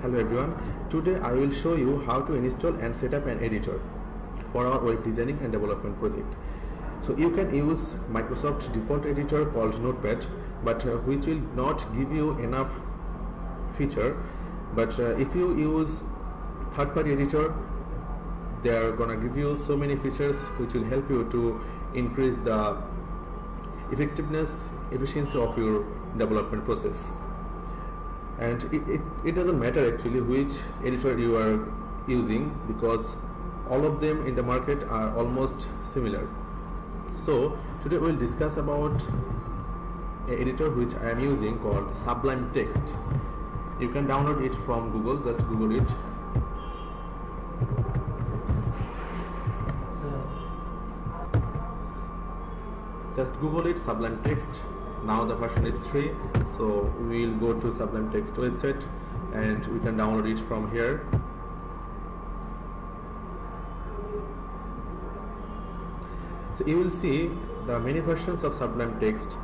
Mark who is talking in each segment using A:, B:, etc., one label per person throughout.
A: Hello everyone, today I will show you how to install and set up an editor for our web designing and development project. So you can use Microsoft default editor called Notepad, but which will not give you enough feature. But if you use third-party editor, they are gonna give you so many features which will help you to increase the efficiency of your development process. And it doesn't matter actually which editor you are using, because all of them in the market are almost similar. So today we will discuss about an editor which I am using called Sublime Text. You can download it from Google, just Google it. Just Google it, Sublime Text. Now the version is 3, so we will go to Sublime Text website and we can download it from here. So you will see the many versions of Sublime Text.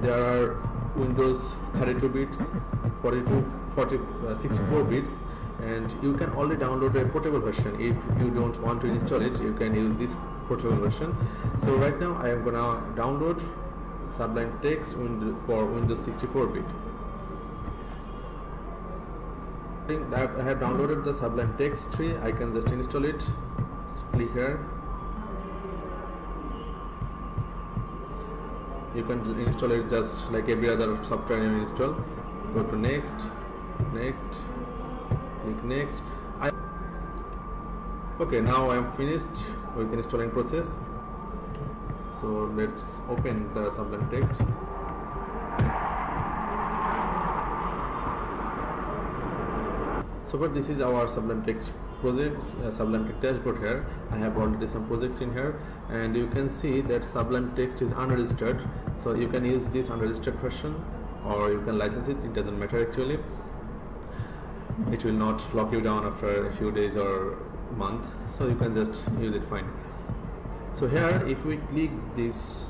A: There are Windows 32 bits, 64 bits, and you can only download a portable version. If you don't want to install it, you can use this portable version. So right now I am gonna download Sublime Text for Windows 64-bit. That I have downloaded the Sublime Text 3, I can just install it. Click here. You can install it just like every other software you install. Go to next, click next. Okay, now I am finished with the installing process. So let's open the Sublime Text. So but this is our Sublime Text project, Sublime Text dashboard here. I have already some projects in here, and you can see that Sublime Text is unregistered. So you can use this unregistered version, or you can license it. It doesn't matter actually. It will not lock you down after a few days or month. So you can just use it fine. So here, if we click this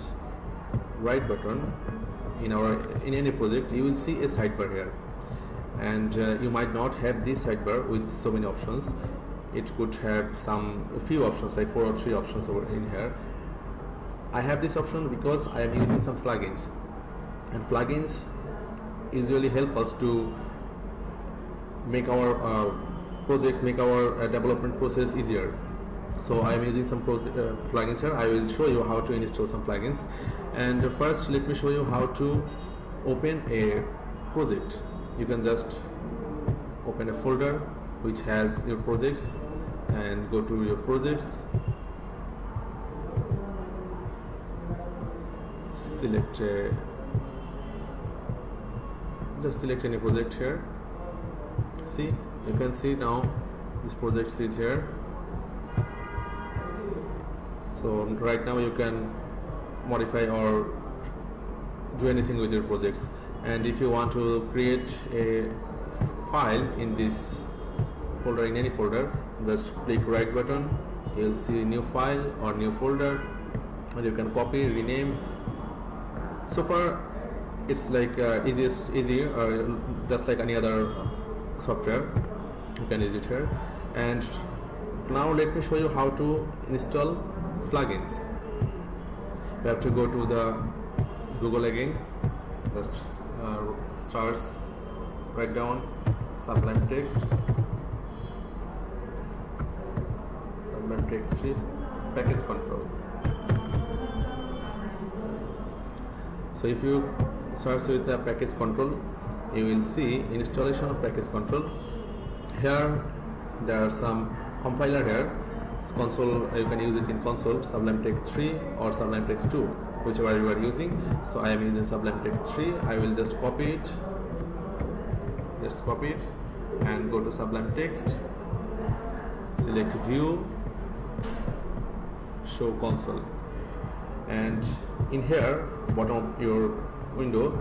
A: right button in any project, you will see a sidebar here, and you might not have this sidebar with so many options. It could have a few options, like 4 or 3 options over in here. I have this option because I am using some plugins, and plugins usually help us to make our development process easier. So I am using some plugins here. I will show you how to install some plugins. And first, let me show you how to open a project. You can just open a folder which has your projects and go to your projects. Just select any project here. See, you can see now this project is here. So right now you can modify or do anything with your projects. And if you want to create a file in this folder, in any folder, just click right button. You'll see new file or new folder, and you can copy, rename. So far it's like easy, just like any other software. You can use it here. And now let me show you how to install plugins. You have to go to the Google again, just search, write down Sublime Text, Sublime Text 3 package control. So if you search with the package control, you will see installation of package control. Here there are some compiler here. Console, you can use it in console, Sublime Text 3 or Sublime Text 2, whichever you are using. So I am using Sublime Text 3. I will just copy it, and go to Sublime Text, select view, show console, and in here bottom of your window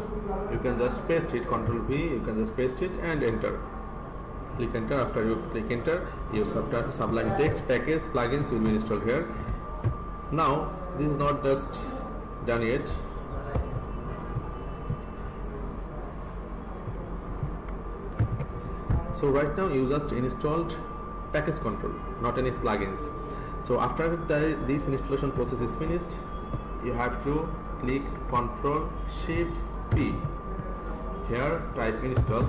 A: you can just paste it, Ctrl V, you can just paste it and enter. Click enter. After you click enter, your Sublime Text package plugins will be installed here. Now this is not just done yet. So right now you just installed package control, not any plugins. So after this installation process is finished, you have to click Ctrl Shift P. Here type install.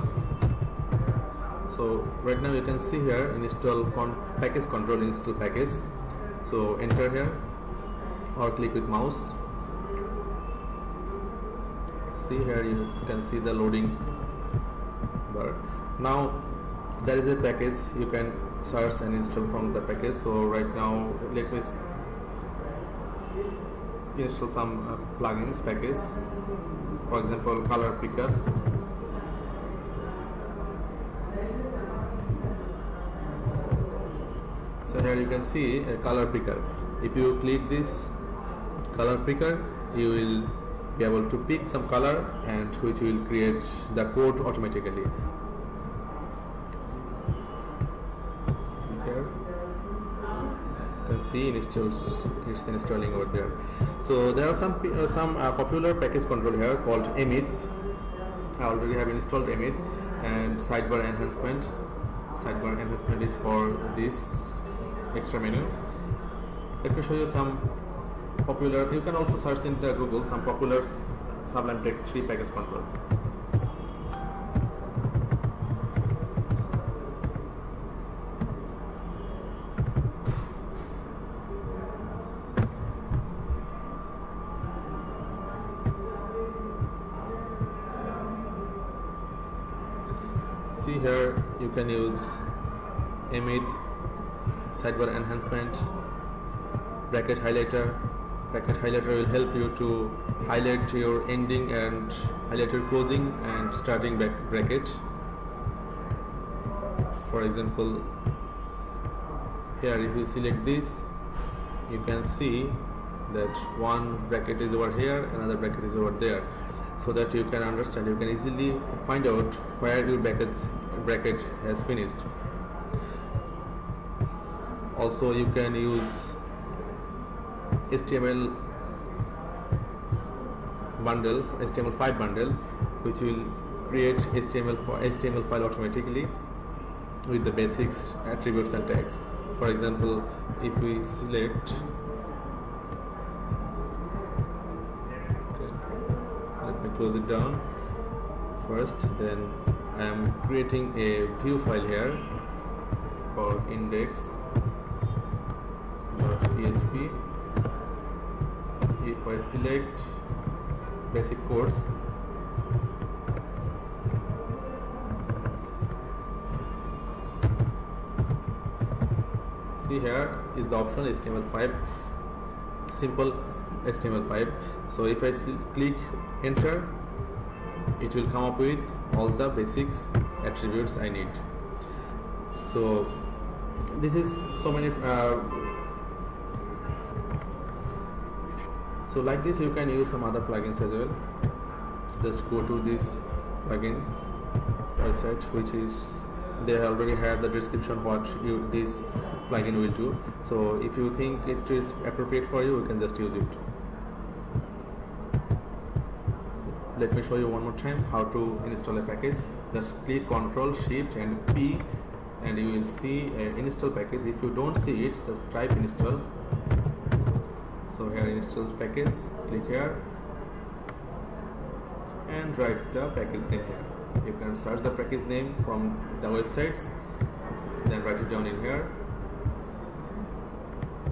A: So right now you can see here install package control, install package. So enter here or click with mouse. See here, you can see the loading bar. Now there is a package, you can search and install from the package. So right now let me install some plugins package, for example color picker. So here you can see a color picker. If you click this color picker, you will be able to pick some color and which will create the code automatically. Here you can see it's installing over there. So there are some popular package control here called Emit. I already have installed Emit, and Sidebar Enhancement. Sidebar Enhancement is for this extra menu. Let me show you some popular. You can also search in the Google some popular Sublime Text 3 package control. See here, you can use Emit, Sidebar Enhancement, bracket highlighter. Bracket highlighter will help you to highlight your ending and highlight your closing and starting bracket. For example, here if you select this, you can see that one bracket is over here, another bracket is over there, so that you can understand, you can easily find out where your bracket has finished. Also you can use HTML bundle, HTML5 bundle, which will create HTML file automatically with the basics, attributes and tags. For example, if we select, okay, let me close it down first, then I am creating a view file here for index.php. If I select basic codes, see here is the option HTML5, simple HTML5. So if I click enter, it will come up with all the basics attributes I need. So this is so many so like this you can use some other plugins as well. Just go to this plugin website, which is, they already have the description what this plugin will do. So if you think it is appropriate for you, you can just use it. Let me show you one more time how to install a package. Just click Ctrl Shift and P and you will see an install package. If you don't see it, just type install. So here install package, click here and write the package name here. You can search the package name from the websites, then write it down in here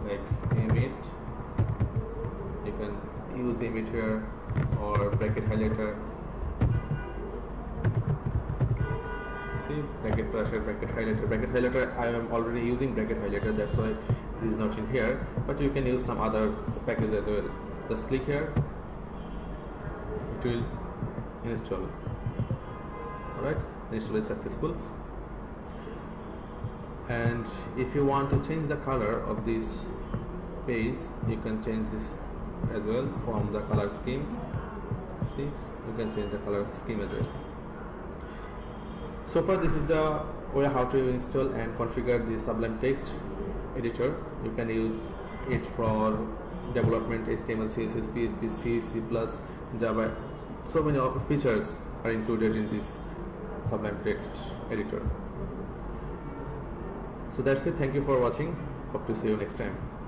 A: like Emit. You can use Emit here or bracket highlighter. See, bracket flasher, bracket highlighter. Bracket highlighter, I am already using bracket highlighter, that's why this is not in here, but you can use some other package as well. Just click here, it will install. Alright, install is successful. And if you want to change the color of this page, you can change this as well from the color scheme. See, you can change the color scheme as well. So far this is the way how to install and configure the Sublime text editor. You can use it for development, HTML, CSS, PHP, C, C++, Java. So many features are included in this Sublime text editor. So that's it. Thank you for watching. Hope to see you next time.